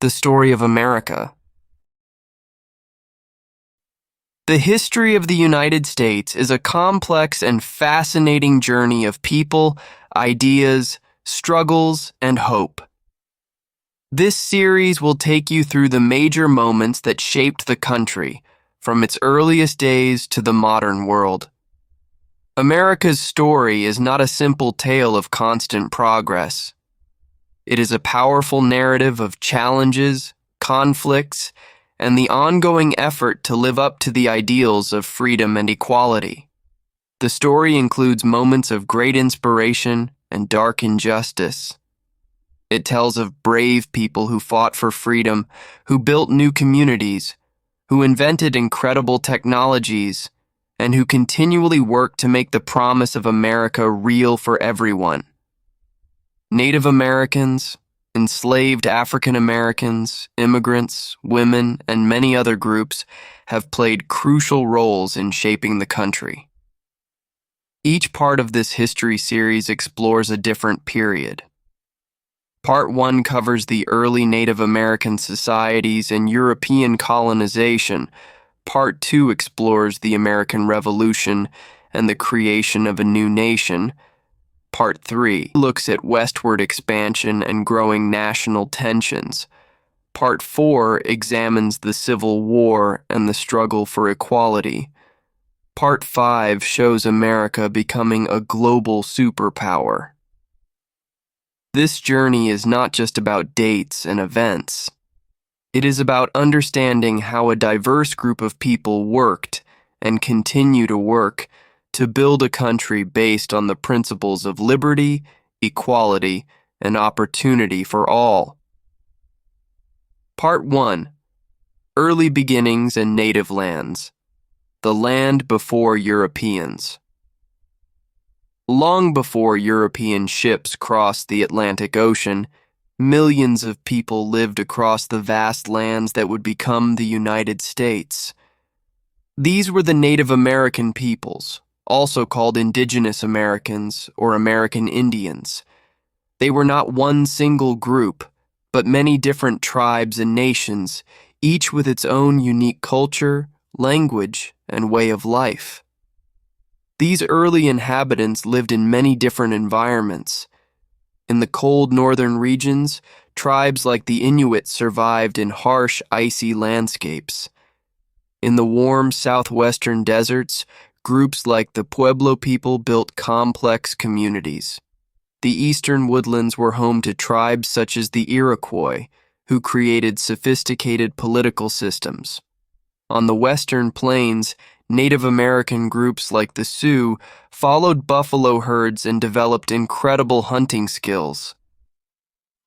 The story of America. The history of the United States is a complex and fascinating journey of people, ideas, struggles, and hope. This series will take you through the major moments that shaped the country, from its earliest days to the modern world. America's story is not a simple tale of constant progress. It is a powerful narrative of challenges, conflicts, and the ongoing effort to live up to the ideals of freedom and equality. The story includes moments of great inspiration and dark injustice. It tells of brave people who fought for freedom, who built new communities, who invented incredible technologies, and who continually worked to make the promise of America real for everyone. Native Americans, enslaved African Americans, immigrants, women, and many other groups have played crucial roles in shaping the country. Each part of this history series explores a different period. Part 1 covers the early Native American societies and European colonization. Part 2 explores the American Revolution and the creation of a new nation. Part 3 looks at westward expansion and growing national tensions. Part 4 examines the Civil War and the struggle for equality. Part 5 shows America becoming a global superpower. This journey is not just about dates and events. It is about understanding how a diverse group of people worked and continue to work to build a country based on the principles of liberty, equality, and opportunity for all. Part 1. Early Beginnings and Native Lands. The land before Europeans. Long before European ships crossed the Atlantic Ocean, millions of people lived across the vast lands that would become the United States. These were the Native American peoples, also called Indigenous Americans or American Indians. They were not one single group, but many different tribes and nations, each with its own unique culture, language, and way of life. These early inhabitants lived in many different environments. In the cold northern regions, tribes like the Inuit survived in harsh, icy landscapes. In the warm southwestern deserts, groups like the Pueblo people built complex communities. The eastern woodlands were home to tribes such as the Iroquois, who created sophisticated political systems. On the western plains, Native American groups like the Sioux followed buffalo herds and developed incredible hunting skills.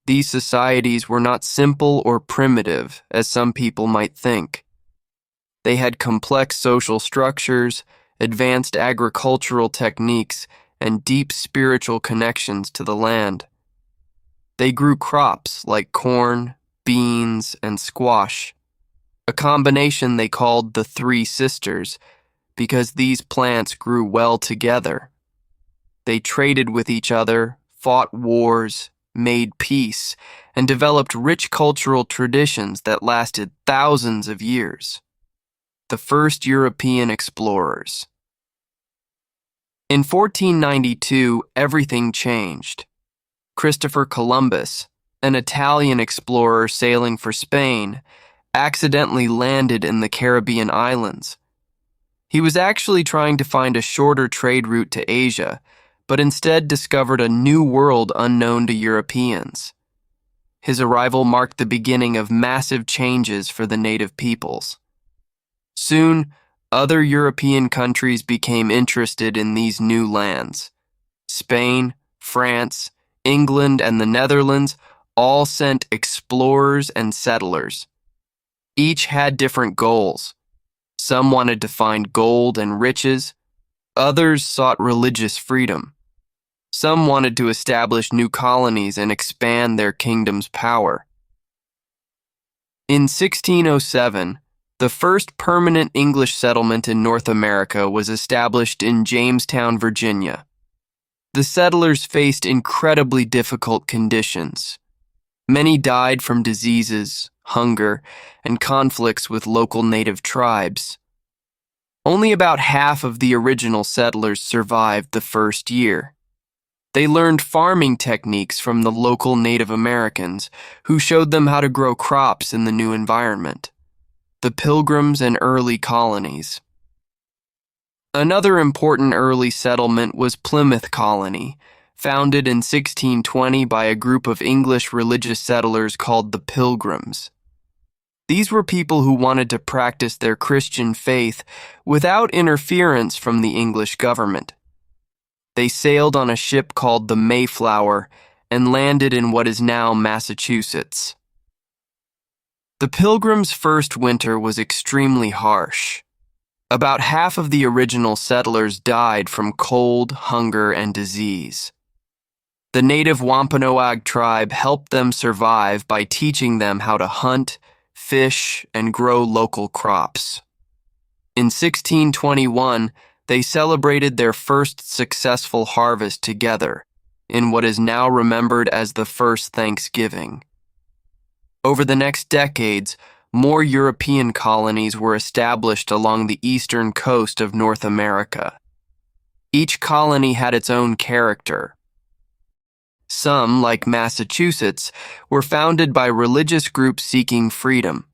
These societies were not simple or primitive, as some people might think. They had complex social structures, advanced agricultural techniques, and deep spiritual connections to the land. They grew crops like corn, beans, and squash, a combination they called the Three Sisters because these plants grew well together. They traded with each other, fought wars, made peace, and developed rich cultural traditions that lasted thousands of years. The first European explorers. In 1492, everything changed. Christopher Columbus, an Italian explorer sailing for Spain, accidentally landed in the Caribbean islands. He was actually trying to find a shorter trade route to Asia, but instead discovered a new world unknown to Europeans. His arrival marked the beginning of massive changes for the native peoples. Soon, other European countries became interested in these new lands. Spain, France, England, and the Netherlands all sent explorers and settlers. Each had different goals. Some wanted to find gold and riches. Others sought religious freedom. Some wanted to establish new colonies and expand their kingdom's power. In 1607, the first permanent English settlement in North America was established in Jamestown, Virginia. The settlers faced incredibly difficult conditions. Many died from diseases, hunger, and conflicts with local native tribes. Only about half of the original settlers survived the first year. They learned farming techniques from the local Native Americans, who showed them how to grow crops in the new environment. The Pilgrims and early colonies. Another important early settlement was Plymouth Colony, founded in 1620 by a group of English religious settlers called the Pilgrims. These were people who wanted to practice their Christian faith without interference from the English government. They sailed on a ship called the Mayflower and landed in what is now Massachusetts. The Pilgrims' first winter was extremely harsh. About half of the original settlers died from cold, hunger, and disease. The native Wampanoag tribe helped them survive by teaching them how to hunt, fish, and grow local crops. In 1621, they celebrated their first successful harvest together in what is now remembered as the first Thanksgiving. Over the next decades, more European colonies were established along the eastern coast of North America. Each colony had its own character. Some, like Massachusetts, were founded by religious groups seeking freedom.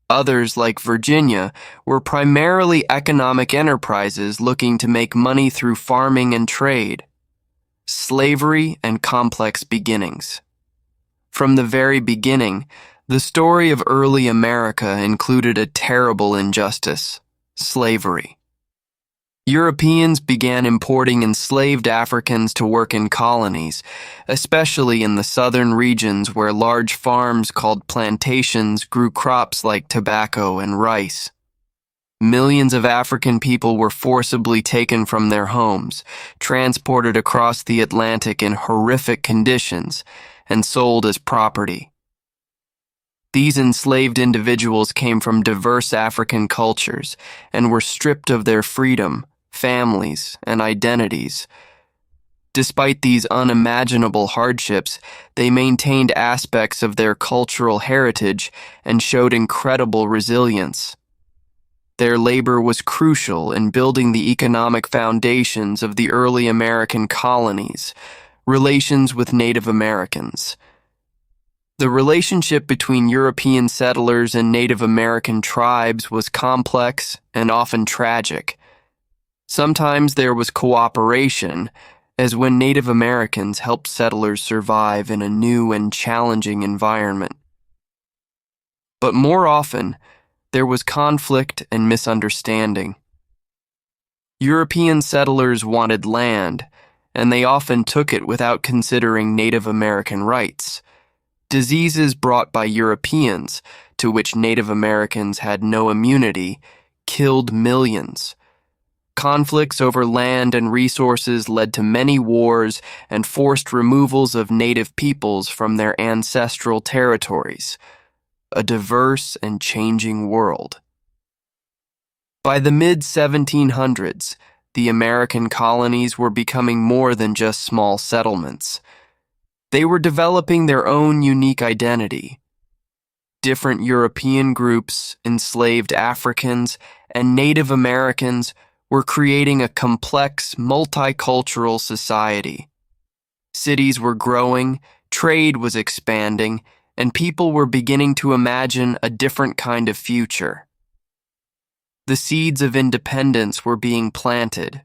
Others, like Virginia, were primarily economic enterprises looking to make money through farming and trade. Slavery and complex beginnings. From the very beginning, the story of early America included a terrible injustice: slavery. Europeans began importing enslaved Africans to work in colonies, especially in the southern regions where large farms called plantations grew crops like tobacco and rice. Millions of African people were forcibly taken from their homes, transported across the Atlantic in horrific conditions, and sold as property. These enslaved individuals came from diverse African cultures and were stripped of their freedom, families, and identities. Despite these unimaginable hardships, they maintained aspects of their cultural heritage and showed incredible resilience. Their labor was crucial in building the economic foundations of the early American colonies, relations with Native Americans. The relationship between European settlers and Native American tribes was complex and often tragic. Sometimes there was cooperation, as when Native Americans helped settlers survive in a new and challenging environment. But more often, there was conflict and misunderstanding. European settlers wanted land, and they often took it without considering Native American rights. Diseases brought by Europeans, to which Native Americans had no immunity, killed millions. Conflicts over land and resources led to many wars and forced removals of native peoples from their ancestral territories. A diverse and changing world. By the mid-1700s, the American colonies were becoming more than just small settlements. They were developing their own unique identity. Different European groups, enslaved Africans, and Native Americans were creating a complex, multicultural society. Cities were growing, trade was expanding, and people were beginning to imagine a different kind of future. The seeds of independence were being planted.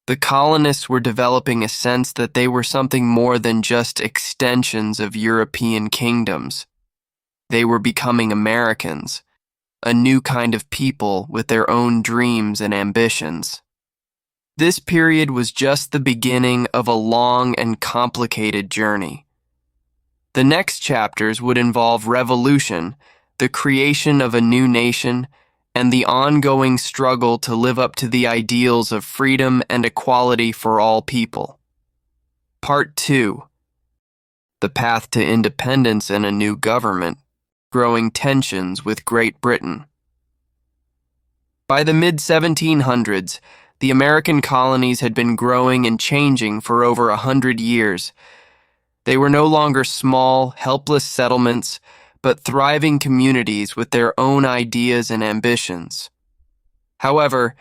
The colonists were developing a sense that they were something more than just extensions of European kingdoms. They were becoming Americans, a new kind of people with their own dreams and ambitions. This period was just the beginning of a long and complicated journey. The next chapters would involve revolution, the creation of a new nation, and the ongoing struggle to live up to the ideals of freedom and equality for all people. Part 2. The path to independence and a new government. Growing tensions with Great Britain. By the mid-1700s, the American colonies had been growing and changing for over 100 years. They were no longer small, helpless settlements, but thriving communities with their own ideas and ambitions. However,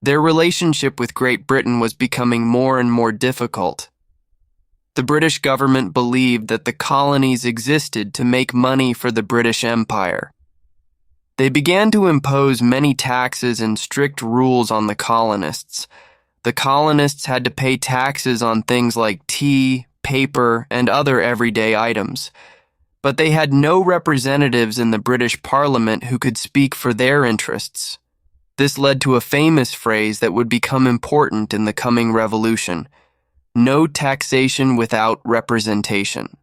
their relationship with Great Britain was becoming more and more difficult. The British government believed that the colonies existed to make money for the British Empire. They began to impose many taxes and strict rules on the colonists. The colonists had to pay taxes on things like tea, paper, and other everyday items, but they had no representatives in the British Parliament who could speak for their interests. This led to a famous phrase that would become important in the coming revolution: no taxation without representation.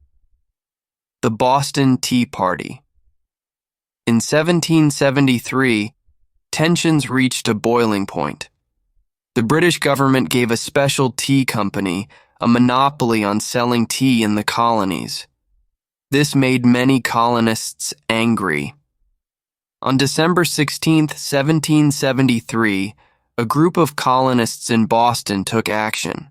The Boston Tea Party. In 1773, tensions reached a boiling point. The British government gave a special tea company a monopoly on selling tea in the colonies. This made many colonists angry. On December 16, 1773, a group of colonists in Boston took action.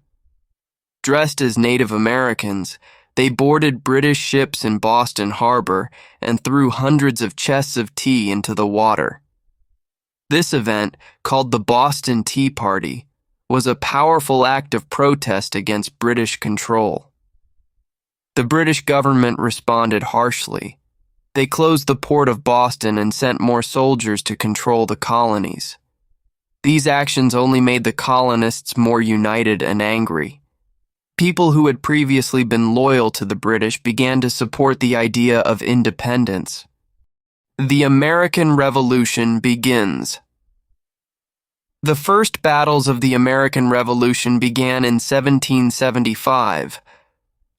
Dressed as Native Americans, they boarded British ships in Boston Harbor and threw hundreds of chests of tea into the water. This event, called the Boston Tea Party, was a powerful act of protest against British control. The British government responded harshly. They closed the port of Boston and sent more soldiers to control the colonies. These actions only made the colonists more united and angry. People who had previously been loyal to the British began to support the idea of independence. The American Revolution begins. The first battles of the American Revolution began in 1775.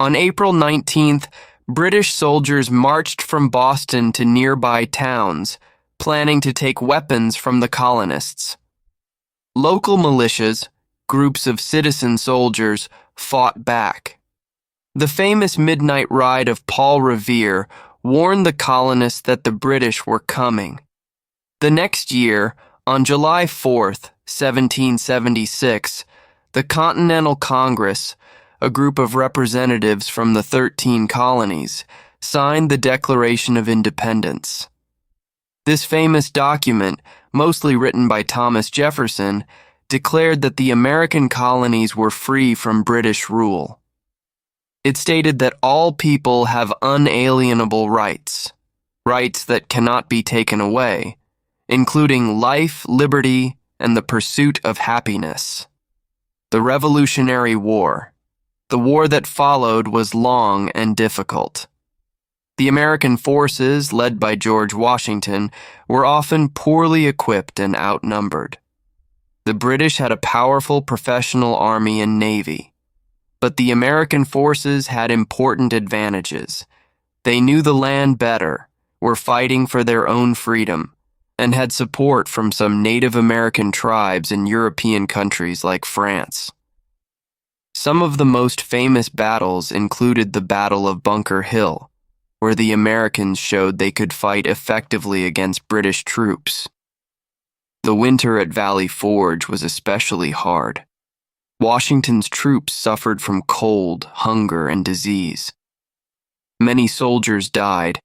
On April 19th, British soldiers marched from Boston to nearby towns, planning to take weapons from the colonists. Local militias, groups of citizen soldiers, fought back. The famous midnight ride of Paul Revere warned the colonists that the British were coming. The next year, on July 4th, 1776, the Continental Congress, a group of representatives from the 13 colonies, signed the Declaration of Independence. This famous document, mostly written by Thomas Jefferson, declared that the American colonies were free from British rule. It stated that all people have unalienable rights, rights that cannot be taken away, including life, liberty, and the pursuit of happiness. The Revolutionary War. The war that followed was long and difficult. The American forces, led by George Washington, were often poorly equipped and outnumbered. The British had a powerful professional army and navy, but the American forces had important advantages. They knew the land better, were fighting for their own freedom, and had support from some Native American tribes in European countries like France. Some of the most famous battles included the Battle of Bunker Hill, where the Americans showed they could fight effectively against British troops. The winter at Valley Forge was especially hard. Washington's troops suffered from cold, hunger, and disease. Many soldiers died,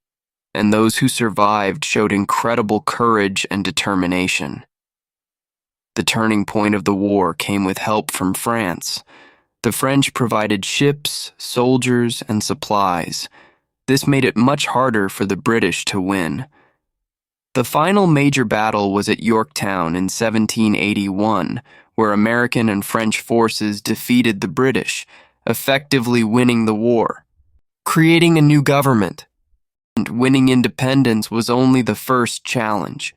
and those who survived showed incredible courage and determination. The turning point of the war came with help from France. The French provided ships, soldiers, and supplies. This made it much harder for the British to win. The final major battle was at Yorktown in 1781, where American and French forces defeated the British, effectively winning the war. Creating a new government and winning independence was only the first challenge.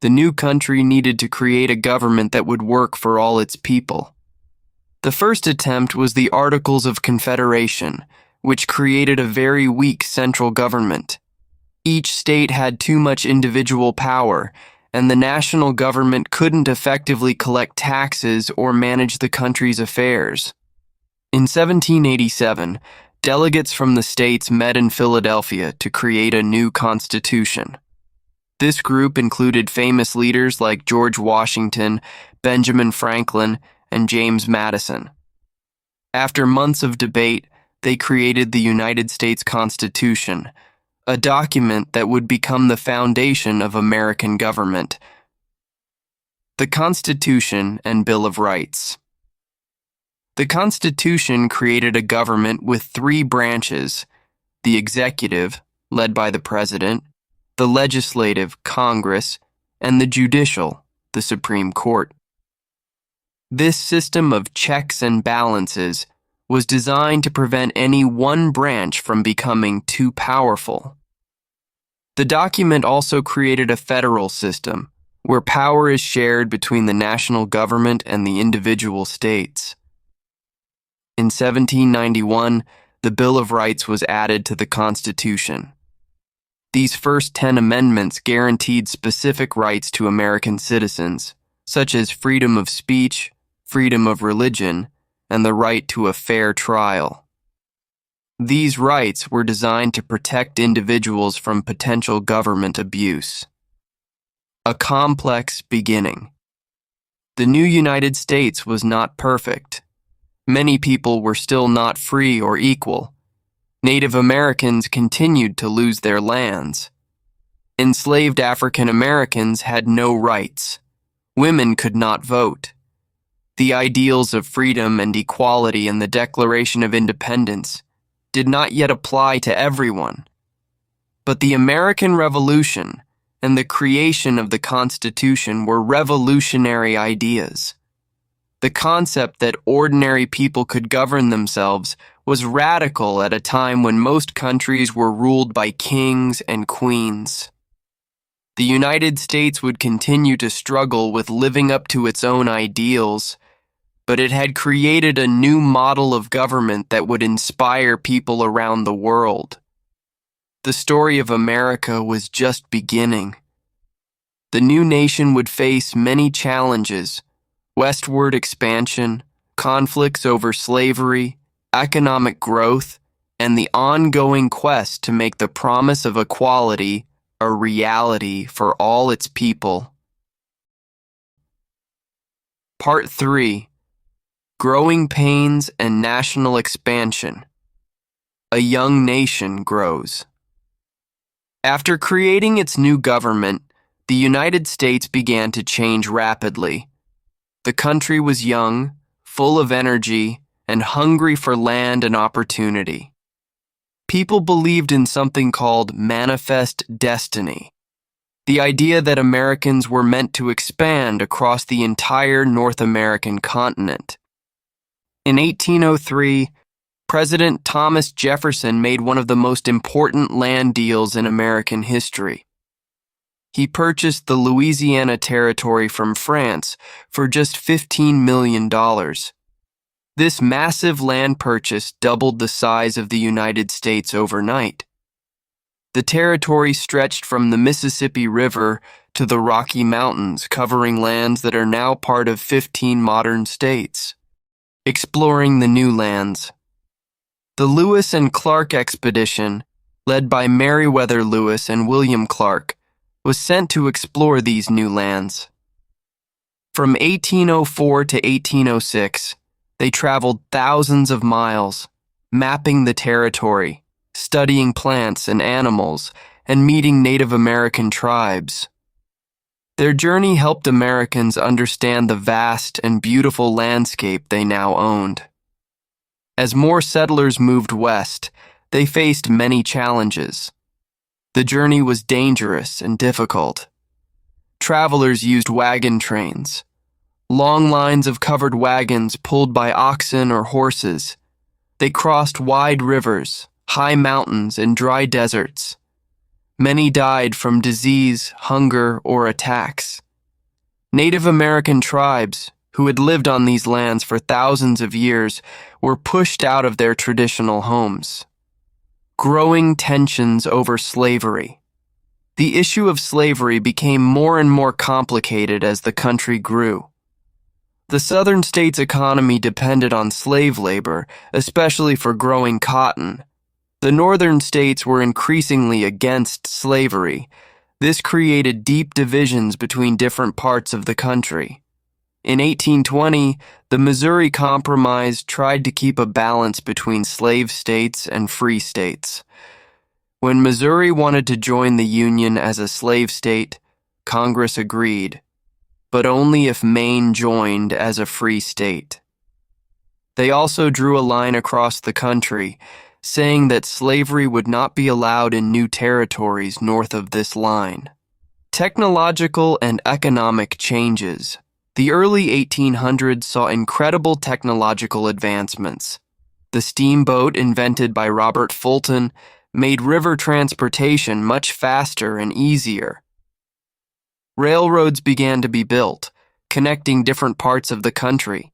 The new country needed to create a government that would work for all its people. The first attempt was the Articles of Confederation, which created a very weak central government. Each state had too much individual power, and the national government couldn't effectively collect taxes or manage the country's affairs. In 1787, delegates from the states met in Philadelphia to create a new constitution. This group included famous leaders like George Washington, Benjamin Franklin, and James Madison. After months of debate, they created the United States Constitution, a document that would become the foundation of American government. The Constitution and Bill of Rights. The Constitution created a government with three branches: the executive, led by the President, the legislative, Congress, and the judicial, the Supreme Court. This system of checks and balances was designed to prevent any one branch from becoming too powerful. The document also created a federal system, where power is shared between the national government and the individual states. In 1791, the Bill of Rights was added to the Constitution. These first 10 amendments guaranteed specific rights to American citizens, such as freedom of speech, freedom of religion, and the right to a fair trial. These rights were designed to protect individuals from potential government abuse. A complex beginning. The new United States was not perfect. Many people were still not free or equal. Native Americans continued to lose their lands. Enslaved African Americans had no rights. Women could not vote. The ideals of freedom and equality in the Declaration of Independence did not yet apply to everyone. But the American Revolution and the creation of the Constitution were revolutionary ideas. The concept that ordinary people could govern themselves was radical at a time when most countries were ruled by kings and queens. The United States would continue to struggle with living up to its own ideals, but it had created a new model of government that would inspire people around the world. The story of America was just beginning. The new nation would face many challenges: westward expansion, conflicts over slavery, economic growth, and the ongoing quest to make the promise of equality a reality for all its people. Part 3. Growing Pains and National Expansion. A young nation grows. After creating its new government, the United States began to change rapidly. The country was young, full of energy, and hungry for land and opportunity. People believed in something called manifest destiny, the idea that Americans were meant to expand across the entire North American continent. In 1803, President Thomas Jefferson made one of the most important land deals in American history. He purchased the Louisiana Territory from France for just $15 million. This massive land purchase doubled the size of the United States overnight. The territory stretched from the Mississippi River to the Rocky Mountains, covering lands that are now part of 15 modern states. Exploring the new lands. The Lewis and Clark expedition, led by Meriwether Lewis and William Clark, was sent to explore these new lands. From 1804 to 1806, they traveled thousands of miles, mapping the territory, studying plants and animals, and meeting Native American tribes. Their journey helped Americans understand the vast and beautiful landscape they now owned. As more settlers moved west, they faced many challenges. The journey was dangerous and difficult. Travelers used wagon trains, long lines of covered wagons pulled by oxen or horses. They crossed wide rivers, high mountains, and dry deserts. Many died from disease, hunger, or attacks. Native American tribes, who had lived on these lands for thousands of years, were pushed out of their traditional homes. Growing tensions over slavery. The issue of slavery became more and more complicated as the country grew. The southern states' economy depended on slave labor, especially for growing cotton. The northern states were increasingly against slavery. This created deep divisions between different parts of the country. In 1820, the Missouri Compromise tried to keep a balance between slave states and free states. When Missouri wanted to join the Union as a slave state, Congress agreed, but only if Maine joined as a free state. They also drew a line across the country, saying that slavery would not be allowed in new territories north of this line. Technological and economic changes. The early 1800s saw incredible technological advancements. The steamboat, invented by Robert Fulton, made river transportation much faster and easier. Railroads began to be built, connecting different parts of the country.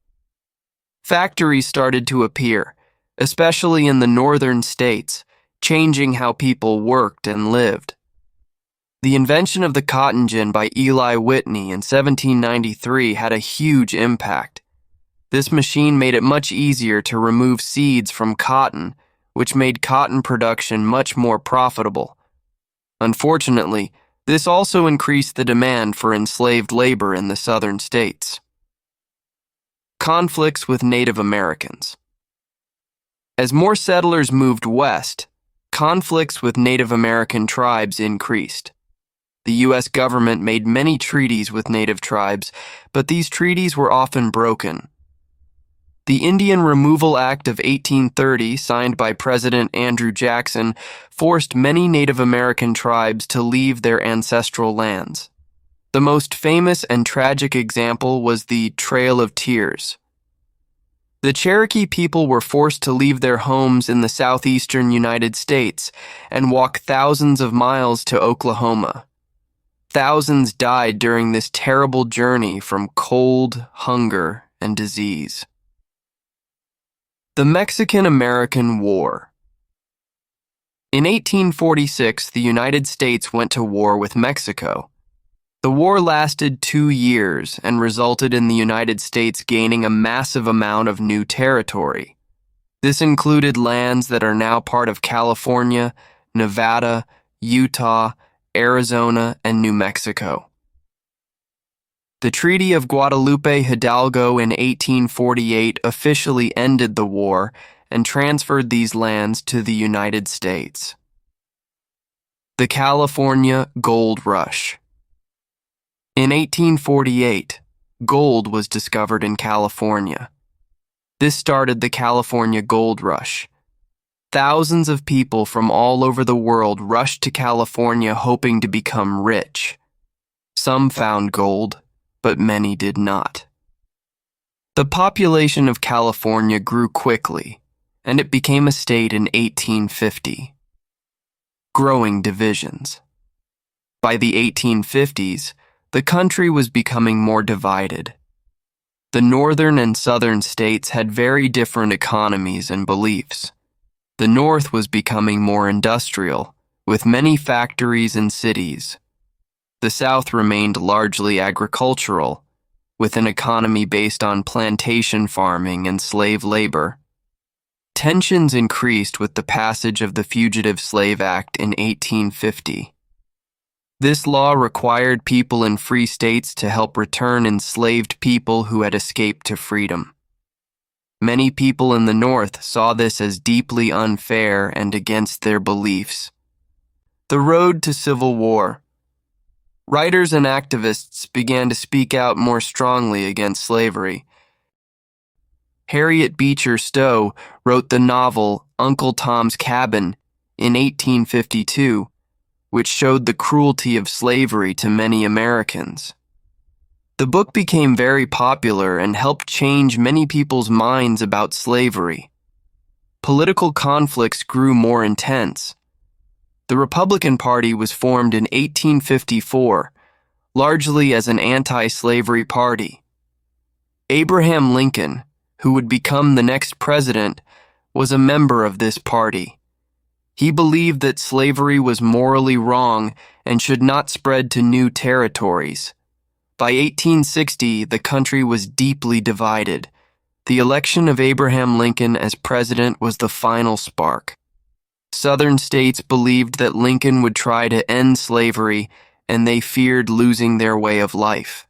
Factories started to appear, especially in the northern states, changing how people worked and lived. The invention of the cotton gin by Eli Whitney in 1793 had a huge impact. This machine made it much easier to remove seeds from cotton, which made cotton production much more profitable. Unfortunately, this also increased the demand for enslaved labor in the southern states. Conflicts with Native Americans. As more settlers moved west, conflicts with Native American tribes increased. The U.S. government made many treaties with Native tribes, but these treaties were often broken. The Indian Removal Act of 1830, signed by President Andrew Jackson, forced many Native American tribes to leave their ancestral lands. The most famous and tragic example was the Trail of Tears. The Cherokee people were forced to leave their homes in the southeastern United States and walk thousands of miles to Oklahoma. Thousands died during this terrible journey from cold, hunger, and disease. The Mexican-American War. In 1846, the United States went to war with Mexico. The war lasted 2 years and resulted in the United States gaining a massive amount of new territory. This included lands that are now part of California, Nevada, Utah, Arizona, and New Mexico. The Treaty of Guadalupe Hidalgo in 1848 officially ended the war and transferred these lands to the United States. The California Gold Rush. In 1848, gold was discovered in California. This started the California Gold Rush. Thousands of people from all over the world rushed to California hoping to become rich. Some found gold, but many did not. The population of California grew quickly, and it became a state in 1850. Growing divisions. By the 1850s, the country was becoming more divided. The northern and southern states had very different economies and beliefs. The North was becoming more industrial, with many factories and cities. The South remained largely agricultural, with an economy based on plantation farming and slave labor. Tensions increased with the passage of the Fugitive Slave Act in 1850. This law required people in free states to help return enslaved people who had escaped to freedom. Many people in the North saw this as deeply unfair and against their beliefs. The road to civil war. Writers and activists began to speak out more strongly against slavery. Harriet Beecher Stowe wrote the novel Uncle Tom's Cabin in 1852, which showed the cruelty of slavery to many Americans. The book became very popular and helped change many people's minds about slavery. Political conflicts grew more intense. The Republican Party was formed in 1854, largely as an anti-slavery party. Abraham Lincoln, who would become the next president, was a member of this party. He believed that slavery was morally wrong and should not spread to new territories. By 1860, the country was deeply divided. The election of Abraham Lincoln as president was the final spark. Southern states believed that Lincoln would try to end slavery, and they feared losing their way of life.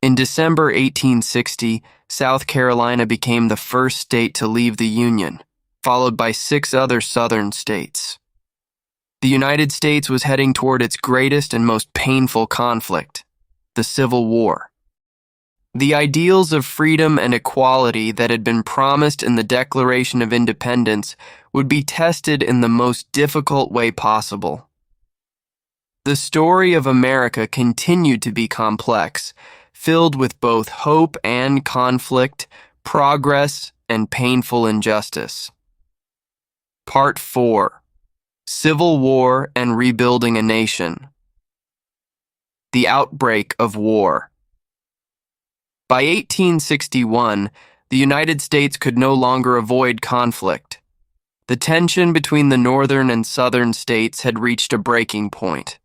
In December 1860, South Carolina became the first state to leave the Union, followed by 6 other southern states. The United States was heading toward its greatest and most painful conflict, the Civil War. The ideals of freedom and equality that had been promised in the Declaration of Independence would be tested in the most difficult way possible. The story of America continued to be complex, filled with both hope and conflict, progress and painful injustice. Part 4. Civil War and Rebuilding a Nation. The Outbreak of War. By 1861, the United States could no longer avoid conflict. The tension between the northern and southern states had reached a breaking point.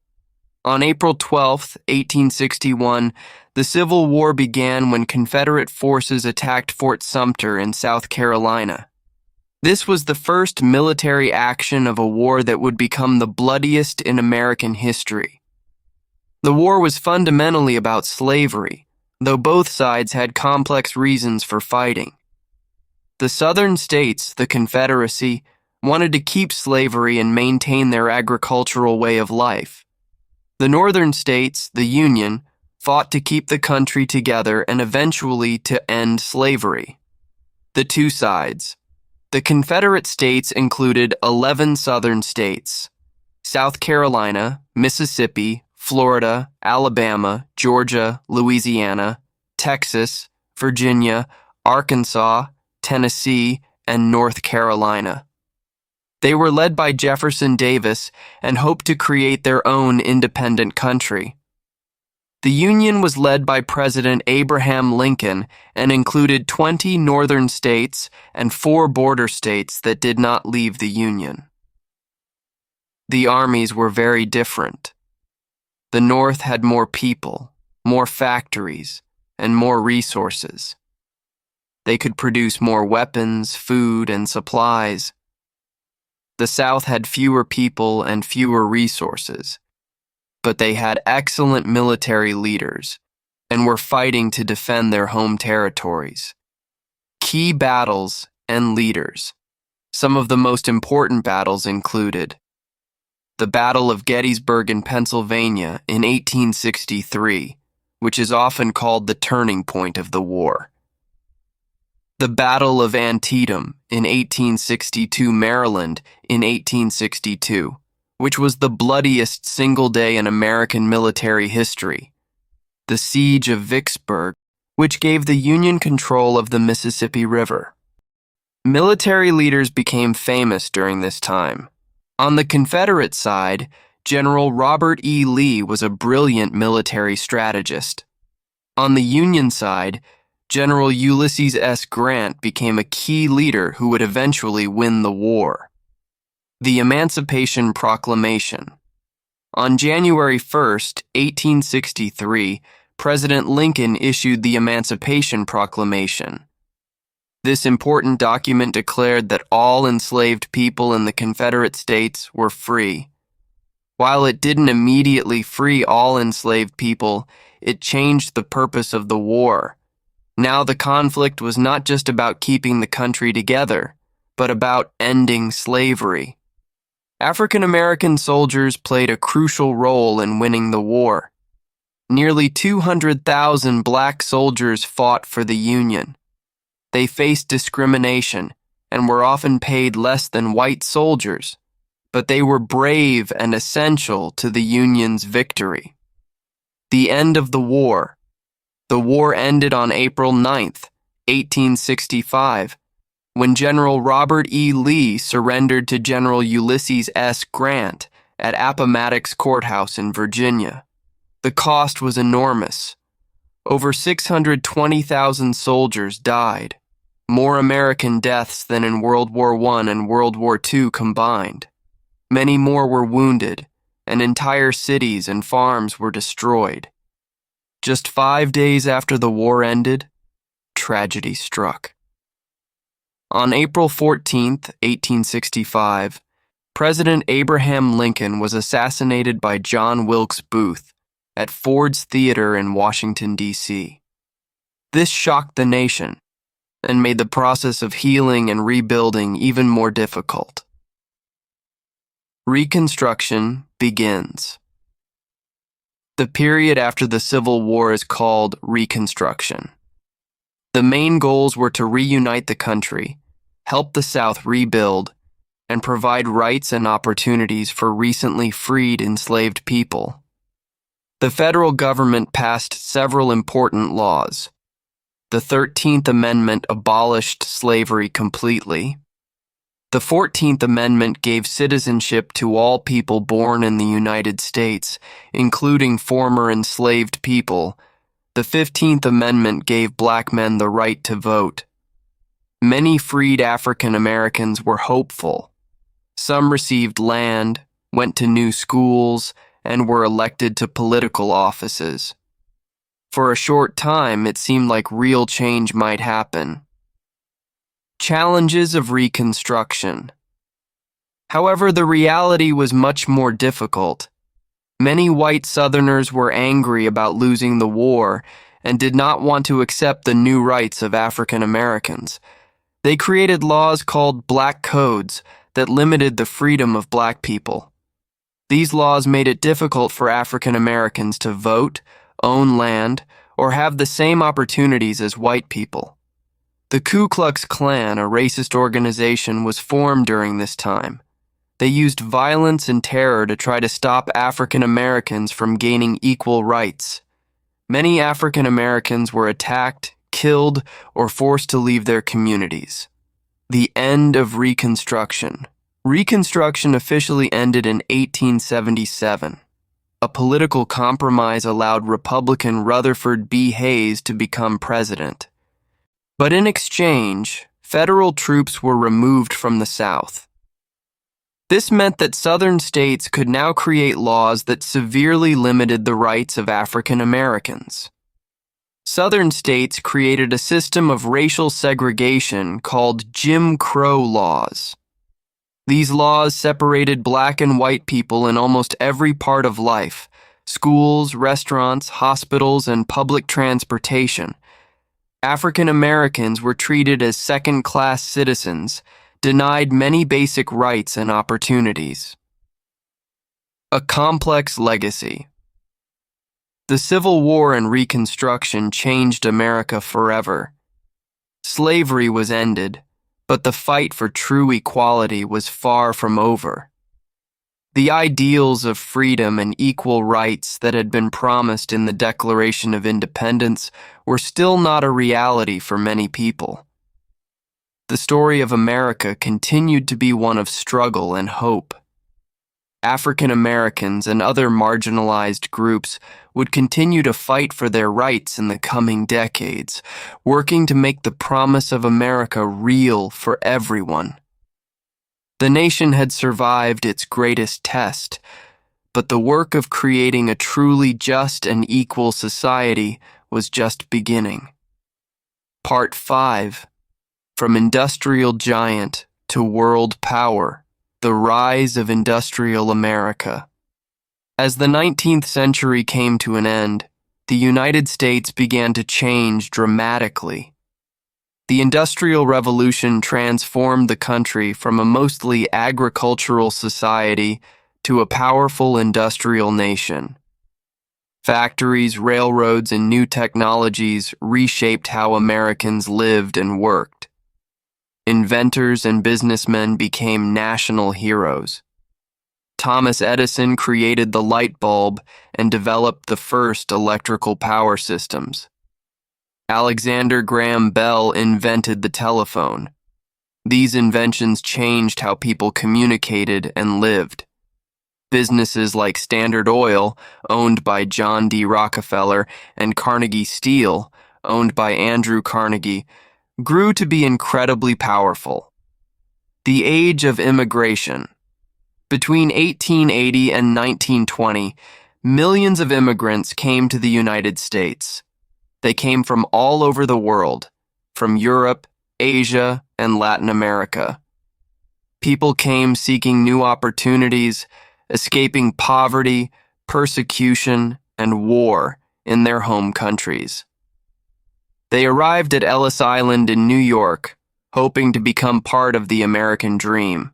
On April 12, 1861, the Civil War began when Confederate forces attacked Fort Sumter in South Carolina. This was the first military action of a war that would become the bloodiest in American history. The war was fundamentally about slavery, though both sides had complex reasons for fighting. The southern states, the Confederacy, wanted to keep slavery and maintain their agricultural way of life. The northern states, the Union, fought to keep the country together and eventually to end slavery. The two sides. The Confederate States included 11 southern states: South Carolina, Mississippi, Florida, Alabama, Georgia, Louisiana, Texas, Virginia, Arkansas, Tennessee, and North Carolina. They were led by Jefferson Davis and hoped to create their own independent country. The Union was led by President Abraham Lincoln and included 20 northern states and 4 border states that did not leave the Union. The armies were very different. The North had more people, more factories, and more resources. They could produce more weapons, food, and supplies. The South had fewer people and fewer resources, but they had excellent military leaders and were fighting to defend their home territories. Key battles and leaders. Some of the most important battles included the Battle of Gettysburg in Pennsylvania in 1863, which is often called the turning point of the war. The Battle of Antietam in 1862, Maryland in 1862, which was the bloodiest single day in American military history. The Siege of Vicksburg, which gave the Union control of the Mississippi River. Military leaders became famous during this time. On the Confederate side, General Robert E. Lee was a brilliant military strategist. On the Union side, General Ulysses S. Grant became a key leader who would eventually win the war. The Emancipation Proclamation. On January 1, 1863, President Lincoln issued the Emancipation Proclamation. This important document declared that all enslaved people in the Confederate States were free. While it didn't immediately free all enslaved people, it changed the purpose of the war. Now the conflict was not just about keeping the country together, but about ending slavery. African American soldiers played a crucial role in winning the war. Nearly 200,000 black soldiers fought for the Union. They faced discrimination and were often paid less than white soldiers, but they were brave and essential to the Union's victory. The end of the war. The war ended on April 9, 1865, when General Robert E. Lee surrendered to General Ulysses S. Grant at Appomattox Courthouse in Virginia. The cost was enormous. Over 620,000 soldiers died, more American deaths than in World War I and World War II combined. Many more were wounded, and entire cities and farms were destroyed. Just 5 days after the war ended, tragedy struck. On April 14, 1865, President Abraham Lincoln was assassinated by John Wilkes Booth at Ford's Theater in Washington, D.C. This shocked the nation and made the process of healing and rebuilding even more difficult. Reconstruction begins. The period after the Civil War is called Reconstruction. The main goals were to reunite the country, help the South rebuild, and provide rights and opportunities for recently freed enslaved people. The federal government passed several important laws. The 13th Amendment abolished slavery completely. The 14th Amendment gave citizenship to all people born in the United States, including former enslaved people. The 15th Amendment gave black men the right to vote. Many freed African Americans were hopeful. Some received land, went to new schools, and were elected to political offices. For a short time, it seemed like real change might happen. Challenges of Reconstruction. However, the reality was much more difficult. Many white Southerners were angry about losing the war and did not want to accept the new rights of African Americans. They created laws called Black Codes that limited the freedom of black people. These laws made it difficult for African Americans to vote, own land, or have the same opportunities as white people. The Ku Klux Klan, a racist organization, was formed during this time. They used violence and terror to try to stop African Americans from gaining equal rights. Many African Americans were attacked, killed, or forced to leave their communities. The end of Reconstruction. Reconstruction officially ended in 1877. A political compromise allowed Republican Rutherford B. Hayes to become president. But in exchange, federal troops were removed from the South. This meant that Southern states could now create laws that severely limited the rights of African Americans. Southern states created a system of racial segregation called Jim Crow laws. These laws separated black and white people in almost every part of life: schools, restaurants, hospitals, and public transportation. African Americans were treated as second-class citizens, denied many basic rights and opportunities. A complex legacy. The Civil War and Reconstruction changed America forever. Slavery was ended, but the fight for true equality was far from over. The ideals of freedom and equal rights that had been promised in the Declaration of Independence were still not a reality for many people. The story of America continued to be one of struggle and hope. African Americans and other marginalized groups would continue to fight for their rights in the coming decades, working to make the promise of America real for everyone. The nation had survived its greatest test, but the work of creating a truly just and equal society was just beginning. Part 5. From Industrial Giant to World Power. The Rise of Industrial America. As the 19th century came to an end, the United States began to change dramatically. The Industrial Revolution transformed the country from a mostly agricultural society to a powerful industrial nation. Factories, railroads, and new technologies reshaped how Americans lived and worked. Inventors and businessmen became national heroes. Thomas Edison created the light bulb and developed the first electrical power systems. Alexander Graham Bell invented the telephone. These inventions changed how people communicated and lived. Businesses like Standard Oil, owned by John D. Rockefeller, and Carnegie Steel, owned by Andrew Carnegie, grew to be incredibly powerful. The Age of Immigration. Between 1880 and 1920, millions of immigrants came to the United States. They came from all over the world, from Europe, Asia, and Latin America. People came seeking new opportunities, escaping poverty, persecution, and war in their home countries. They arrived at Ellis Island in New York, hoping to become part of the American dream.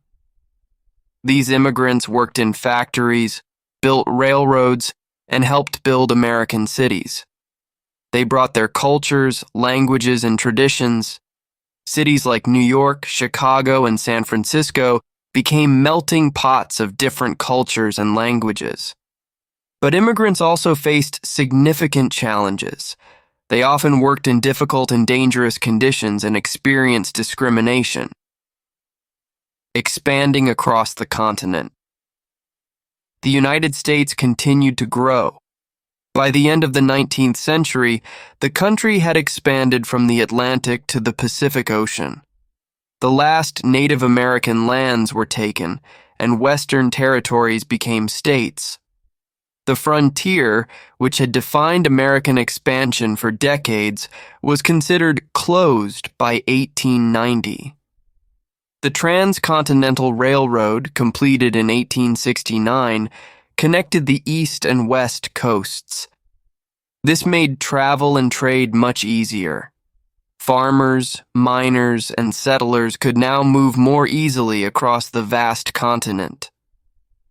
These immigrants worked in factories, built railroads, and helped build American cities. They brought their cultures, languages, and traditions. Cities like New York, Chicago, and San Francisco became melting pots of different cultures and languages. But immigrants also faced significant challenges. They often worked in difficult and dangerous conditions and experienced discrimination. Expanding across the continent. The United States continued to grow. By the end of the 19th century, the country had expanded from the Atlantic to the Pacific Ocean. The last Native American lands were taken, and Western territories became states. The frontier, which had defined American expansion for decades, was considered closed by 1890. The Transcontinental Railroad, completed in 1869, connected the east and west coasts. This made travel and trade much easier. Farmers, miners, and settlers could now move more easily across the vast continent.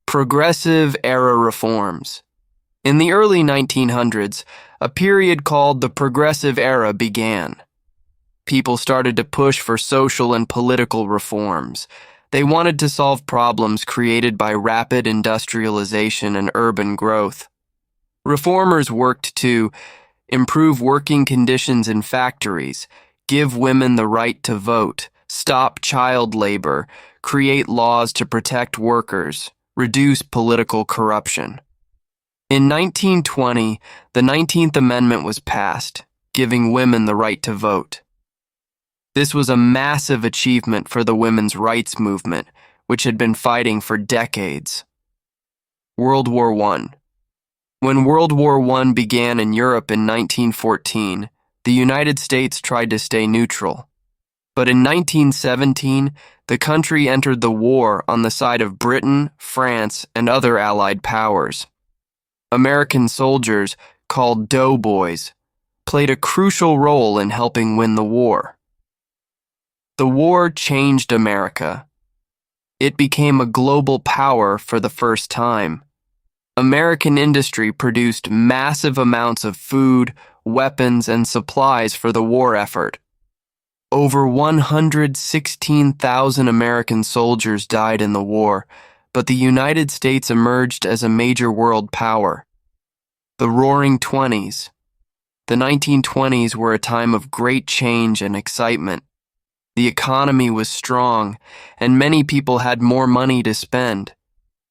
Progressive era reforms. In the early 1900s, a period called the Progressive Era began. People started to push for social and political reforms. They wanted to solve problems created by rapid industrialization and urban growth. Reformers worked to improve working conditions in factories, give women the right to vote, stop child labor, create laws to protect workers, reduce political corruption. In 1920, the 19th Amendment was passed, giving women the right to vote. This was a massive achievement for the women's rights movement, which had been fighting for decades. World War I. When World War I began in Europe in 1914, the United States tried to stay neutral. But in 1917, the country entered the war on the side of Britain, France, and other Allied powers. American soldiers, called doughboys, played a crucial role in helping win the war. The war changed America. It became a global power for the first time. American industry produced massive amounts of food, weapons, and supplies for the war effort. Over 116,000 American soldiers died in the war, but the United States emerged as a major world power. The Roaring Twenties. The 1920s were a time of great change and excitement. The economy was strong, and many people had more money to spend.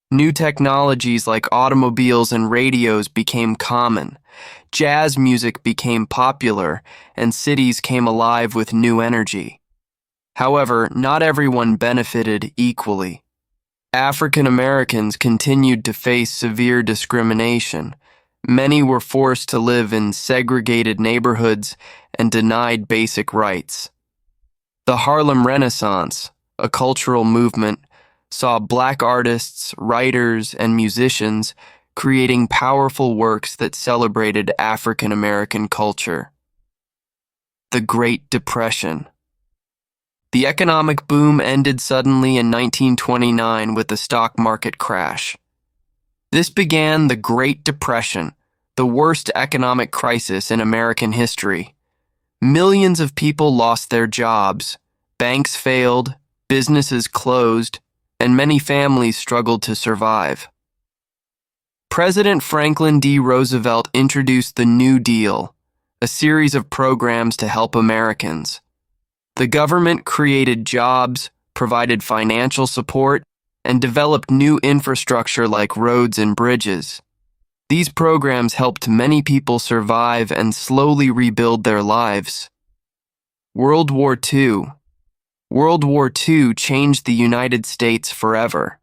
New technologies like automobiles and radios became common. Jazz music became popular, and cities came alive with new energy. However, not everyone benefited equally. African Americans continued to face severe discrimination. Many were forced to live in segregated neighborhoods and denied basic rights. The Harlem Renaissance, a cultural movement, saw Black artists, writers, and musicians creating powerful works that celebrated African American culture. The Great Depression. The economic boom ended suddenly in 1929 with the stock market crash. This began the Great Depression, the worst economic crisis in American history. Millions of people lost their jobs, banks failed, businesses closed, and many families struggled to survive. President Franklin D. Roosevelt introduced the New Deal, a series of programs to help Americans. The government created jobs, provided financial support, and developed new infrastructure like roads and bridges. These programs helped many people survive and slowly rebuild their lives. World War II. World War II changed the United States forever.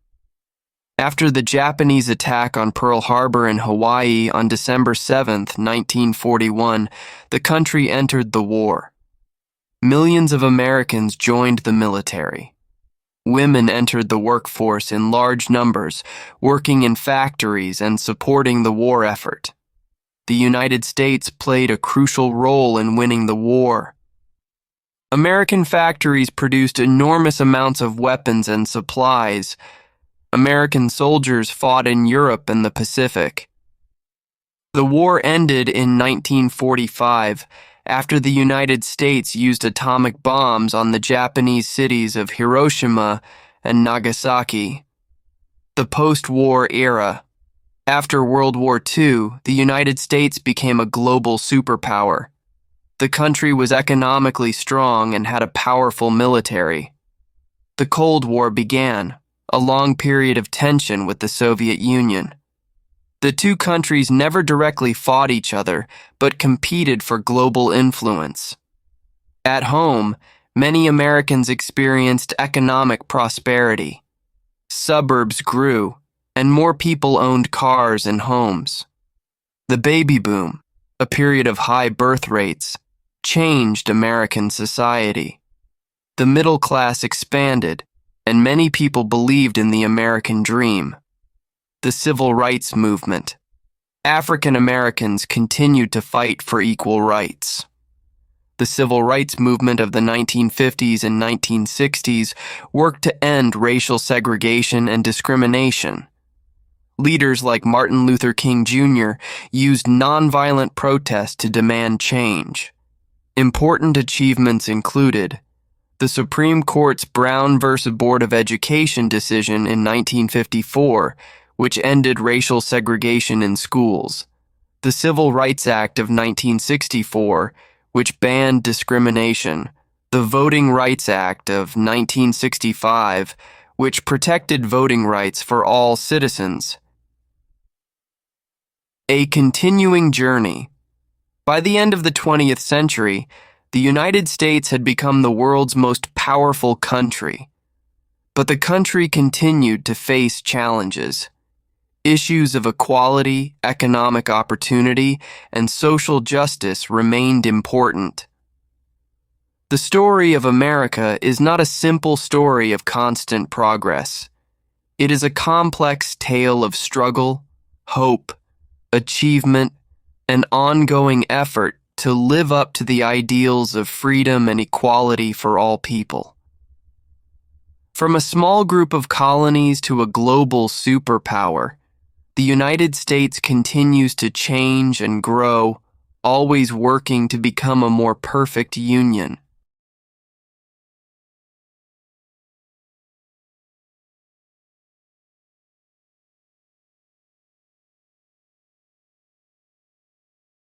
After the Japanese attack on Pearl Harbor in Hawaii on December 7, 1941, the country entered the war. Millions of Americans joined the military. Women entered the workforce in large numbers, working in factories and supporting the war effort. the United States played a crucial role in winning the war. American factories produced enormous amounts of weapons and supplies. American soldiers fought in Europe and the Pacific. The war ended in 1945 after the United States used atomic bombs on the Japanese cities of Hiroshima and Nagasaki. The post-war era. After World War II, the United States became a global superpower. The country was economically strong and had a powerful military. The Cold War began, a long period of tension with the Soviet Union. The two countries never directly fought each other, but competed for global influence. At home, many Americans experienced economic prosperity. Suburbs grew, and more people owned cars and homes. The baby boom, a period of high birth rates, changed American society. The middle class expanded, and many people believed in the American dream. The Civil Rights Movement. African Americans continued to fight for equal rights. The Civil Rights Movement of the 1950s and 1960s worked to end racial segregation and discrimination. Leaders like Martin Luther King Jr. used nonviolent protest to demand change. Important achievements included the Supreme Court's Brown v. Board of Education decision in 1954, which ended racial segregation in schools, the Civil Rights Act of 1964, which banned discrimination, the Voting Rights Act of 1965, which protected voting rights for all citizens. A continuing journey. By the end of the 20th century, the United States had become the world's most powerful country. But the country continued to face challenges. Issues of equality, economic opportunity, and social justice remained important. The story of America is not a simple story of constant progress. It is a complex tale of struggle, hope, achievement, and ongoing effort to live up to the ideals of freedom and equality for all people. From a small group of colonies to a global superpower, the United States continues to change and grow, always working to become a more perfect union.